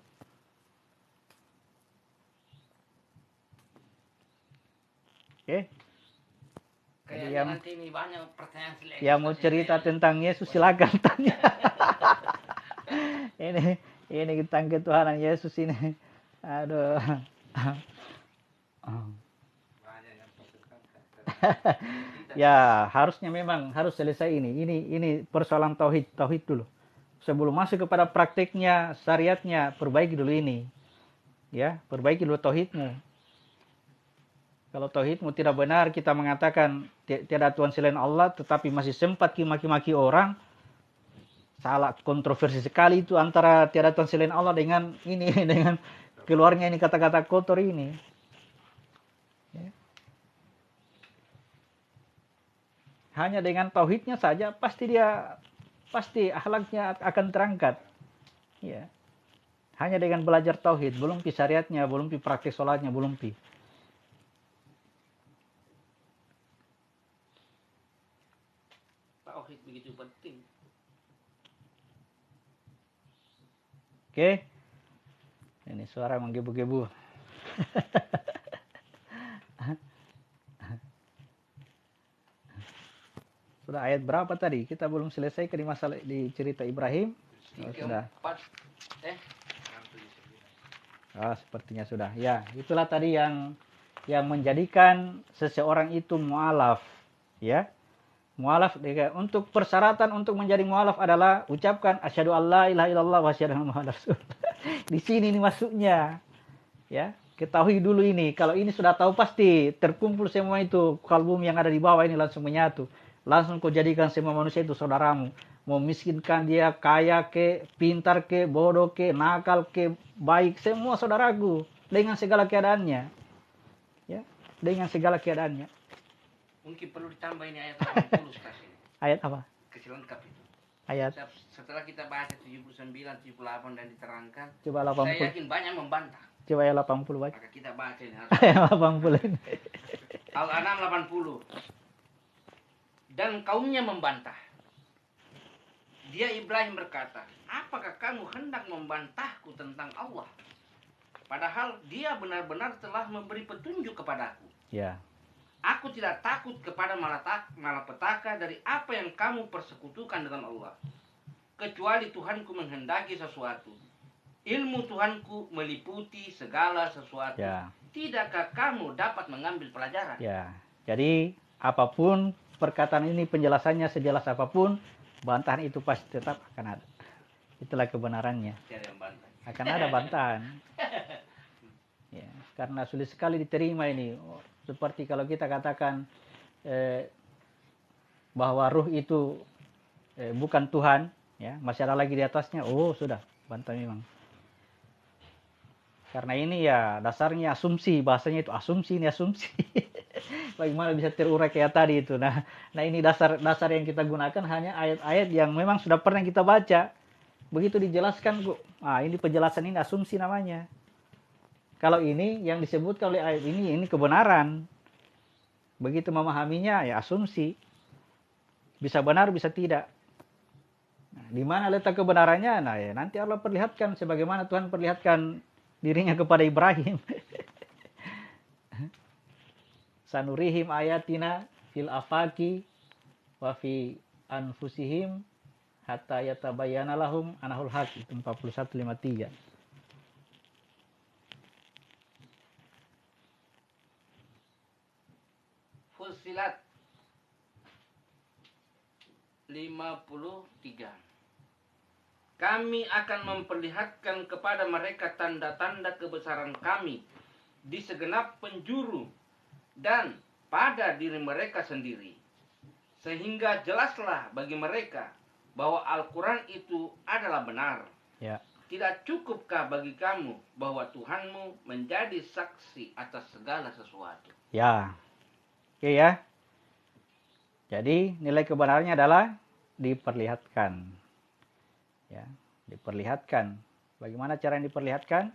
Oke. Kayaknya nanti ini banyak pertanyaan seleksi. Yang mau cerita tentang Yesus silakan tanya. ini tentang ketuhanan Yesus ini. Aduh. Ya, harusnya memang harus selesai ini. Ini persoalan tauhid dulu. Sebelum masuk kepada prakteknya, syariatnya, perbaiki dulu ini. Ya, perbaiki dulu tauhidmu. Kalau tauhidmu tidak benar, kita mengatakan tiada Tuhan selain Allah, tetapi masih sempat maki-maki orang. Salah, kontroversi sekali itu antara tiada Tuhan selain Allah dengan ini, dengan keluarnya ini kata-kata kotor ini. Ya. Hanya dengan tauhidnya saja pasti akhlaknya akan terangkat. Ya. Hanya dengan belajar tauhid, belum pi syariatnya, belum pi praktik sholatnya, belum pi. Tauhid begitu penting. Oke. Ini suara menggebu-gebu. Sudah ayat berapa tadi? Kita belum selesai di masalah di cerita Ibrahim. Sudah. Sepertinya sudah. Ya, itulah tadi yang menjadikan seseorang itu mu'alaf, ya. Mu'alaf, untuk persyaratan untuk menjadi mu'alaf adalah ucapkan asyhadu alla ilaha illallah wa asyhadu anna muhammadar rasulullah. Di sini ini masuknya. Ya, ketahui dulu ini. Kalau ini sudah tahu pasti terkumpul semua itu kalbum yang ada di bawah ini langsung menyatu. Langsung kau jadikan semua manusia itu saudaramu. Mau miskinkan dia, kaya ke, pintar ke, bodoh ke, nakal ke, baik, semua saudaraku dengan segala keadaannya. Ya, dengan segala keadaannya. Mungkin perlu ditambah ini ayat 80 kasih. Ayat apa? Kasih lengkap itu. Ayat. Setelah kita baca 79, 78 dan diterangkan, coba 80. Saya yakin banyak membantah. Coba ayat 80 baca. Maka kita baca ini. Ayat 80 ini. Al-An'am 80. Dan kaumnya membantah. Dia Ibrahim berkata, apakah kamu hendak membantahku tentang Allah? Padahal dia benar-benar telah memberi petunjuk kepadaku. Ya. Aku tidak takut kepada malapetaka dari apa yang kamu persekutukan dengan Allah. Kecuali Tuhanku menghendaki sesuatu. Ilmu Tuhanku meliputi segala sesuatu. Ya. Tidakkah kamu dapat mengambil pelajaran? Ya. Jadi apapun perkataan ini penjelasannya sejelas apapun, bantahan itu pasti tetap akan ada. Itulah kebenarannya. Tiada yang bantah. Akan ada bantahan. Ya, karena sulit sekali diterima ini. Seperti kalau kita katakan bahwa ruh itu bukan Tuhan, ya, masih ada lagi di atasnya. Oh, sudah, bantah memang. Karena ini ya dasarnya asumsi, bahasanya itu asumsi, ini asumsi. Bagaimana bisa terurai kayak tadi itu. Nah ini dasar yang kita gunakan hanya ayat-ayat yang memang sudah pernah kita baca. Begitu dijelaskan, ini penjelasan, ini asumsi namanya. Kalau ini yang disebutkan oleh ayat ini kebenaran. Begitu memahaminya ya asumsi. Bisa benar, bisa tidak. Nah, di mana letak kebenarannya? Nah, ya nanti Allah perlihatkan sebagaimana Tuhan perlihatkan dirinya kepada Ibrahim. Sanurihim ayatina fil afaki wa fi anfusihim hatta yatabayyana lahum anahul haq. Itu 41:53. Fussilat 53. Kami akan memperlihatkan kepada mereka tanda-tanda kebesaran kami di segenap penjuru dan pada diri mereka sendiri. Sehingga jelaslah bagi mereka bahwa Al-Quran itu adalah benar. Ya. Tidak cukupkah bagi kamu bahwa Tuhanmu menjadi saksi atas segala sesuatu? Ya. Oke ya. Jadi nilai kebenarannya adalah diperlihatkan. Ya, diperlihatkan. Bagaimana cara yang diperlihatkan?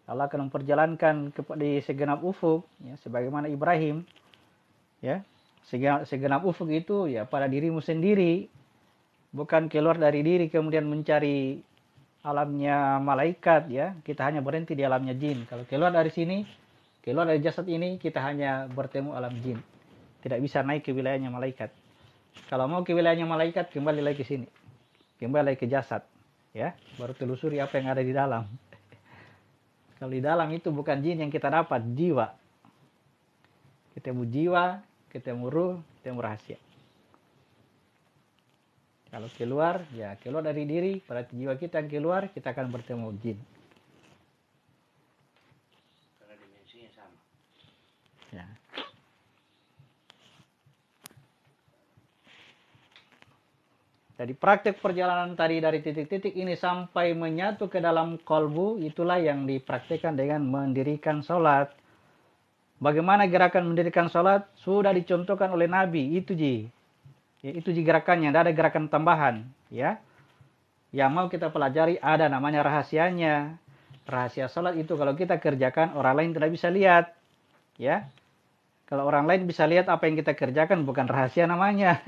Allah akan memperjalankan di segenap ufuk, ya, sebagaimana Ibrahim. Ya, segenap ufuk itu ya pada dirimu sendiri, bukan keluar dari diri kemudian mencari alamnya malaikat. Ya, kita hanya berhenti di alamnya jin. Kalau keluar dari sini, keluar dari jasad ini, kita hanya bertemu alam jin. Tidak bisa naik ke wilayahnya malaikat. Kalau mau ke wilayahnya malaikat, kembali lagi ke sini, kembali lagi ke jasad. Ya, baru telusuri apa yang ada di dalam. Kalau di dalam itu bukan jin yang kita dapat, jiwa. Ketemu jiwa, ketemu ruh, ketemu rahasia. Kalau keluar, ya keluar dari diri, berarti jiwa kita yang keluar, kita akan bertemu jin. Karena dimensinya sama. Ya. Jadi praktek perjalanan tadi dari titik-titik ini sampai menyatu ke dalam kolbu, itulah yang dipraktikkan dengan mendirikan sholat. Bagaimana gerakan mendirikan sholat? Sudah dicontohkan oleh Nabi, itu ji. Ya, itu ji gerakannya, tidak ada gerakan tambahan. Ya. Yang mau kita pelajari ada namanya rahasianya. Rahasia sholat itu kalau kita kerjakan orang lain tidak bisa lihat. Ya. Kalau orang lain bisa lihat apa yang kita kerjakan bukan rahasia namanya.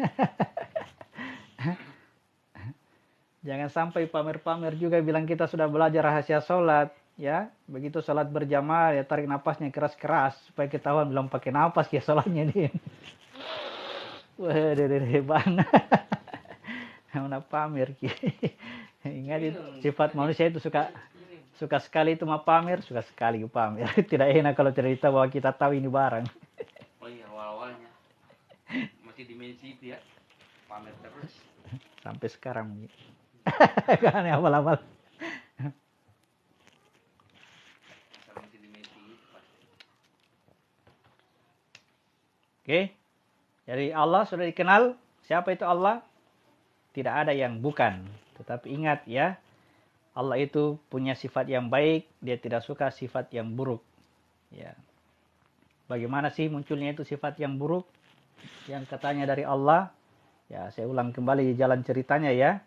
Jangan sampai pamer-pamer juga bilang kita sudah belajar rahasia sholat. Ya, begitu sholat berjamaah ya tarik napasnya keras-keras supaya ketahuan belum pakai napas ya sholatnya dia. Wah, hebat. Mana pamer ki. Ingat sifat manusia itu suka sekali itu mah pamer, suka sekali pamer. Tidak enak kalau tidak tahu bahwa kita tahu ini barang. Oh iya, awal-awalnya masih dimensi itu ya, pamer terus. Sampai sekarang. Kan awal-awal. Oke. Jadi Allah sudah dikenal. Siapa itu Allah? Tidak ada yang bukan. Tetapi ingat ya, Allah itu punya sifat yang baik, dia tidak suka sifat yang buruk. Ya. Bagaimana sih munculnya itu sifat yang buruk? Yang katanya dari Allah. Ya, saya ulang kembali jalan ceritanya ya.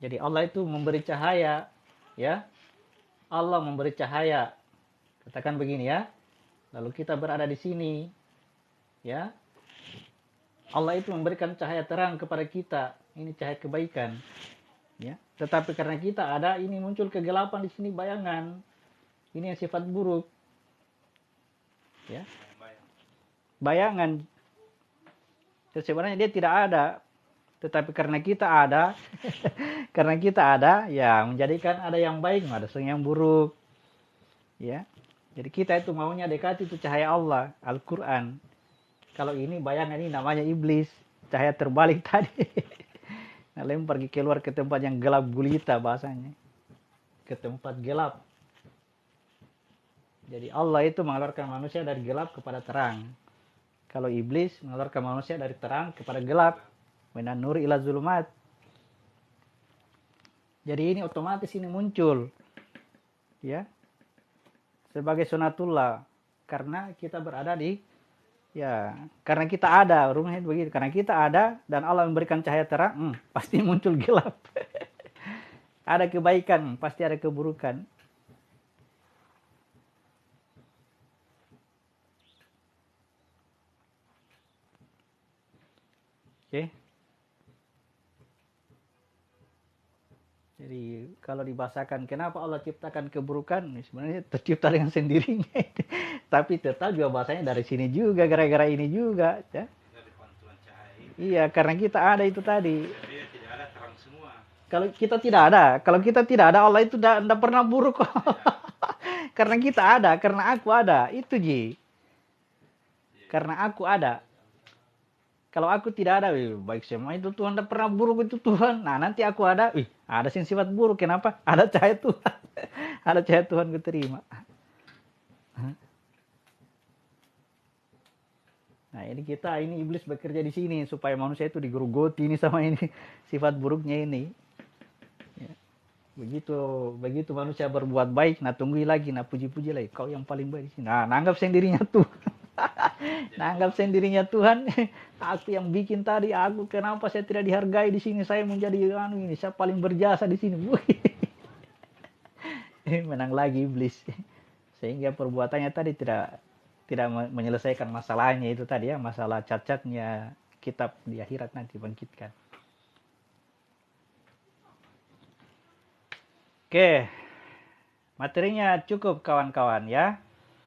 Jadi Allah itu memberi cahaya, ya. Allah memberi cahaya. Katakan begini ya. Lalu kita berada di sini, ya. Allah itu memberikan cahaya terang kepada kita. Ini cahaya kebaikan, ya. Tetapi karena kita ada, ini muncul kegelapan di sini, bayangan. Ini yang sifat buruk, ya. Bayangan. Sebenarnya dia tidak ada. Tetapi karena kita ada, ya menjadikan ada yang baik, ada yang buruk. Ya. Jadi kita itu maunya dekati itu cahaya Allah, Al-Quran. Kalau ini bayangan ini namanya iblis, cahaya terbalik tadi. Nah, lempar keluar ke tempat yang gelap gulita bahasanya. Ke tempat gelap. Jadi Allah itu mengeluarkan manusia dari gelap kepada terang. Kalau iblis mengeluarkan manusia dari terang kepada gelap. Minan nur ila zulumat. Jadi ini otomatis ini muncul. Ya. Sebagai sunatullah. Karena kita berada di, ya, karena kita ada, rumahnya begitu. Karena kita ada dan Allah memberikan cahaya terang, pasti muncul gelap. Ada kebaikan, pasti ada keburukan. Oke. Jadi kalau dibahasakan kenapa Allah ciptakan keburukan, sebenarnya tercipta dengan sendirinya. Tapi tetap juga bahasanya dari sini juga, gara-gara ini juga. Ya. Dari pantulan cahaya. Iya, karena kita ada itu tadi. Dia tidak ada terang semua. Kalau kita tidak ada, Allah itu tidak pernah buruk kok. Karena kita ada, karena aku ada, itu Ji. Karena aku ada. Kalau aku tidak ada, baik semua itu Tuhan, tidak pernah buruk itu Tuhan. Nah nanti aku ada, ada sifat buruk. Kenapa? Ada cahaya Tuhan. Ada cahaya Tuhan kuterima. Nah ini iblis bekerja di sini supaya manusia itu digerogoti ini sama ini sifat buruknya ini. Ya. Begitu manusia berbuat baik, nah tunggu lagi, nah puji-puji lagi. Kau yang paling baik di sini. Nah nanggap sendirinya Tuhan. Nanggap sendirinya Tuhan. Aku yang bikin tadi, aku kenapa saya tidak dihargai di sini? Saya menjadi ini, saya paling berjasa di sini. Menang lagi iblis. Sehingga perbuatannya tadi tidak menyelesaikan masalahnya itu tadi ya, masalah cacatnya kitab di akhirat nanti bangkitkan. Oke. Materinya cukup kawan-kawan ya.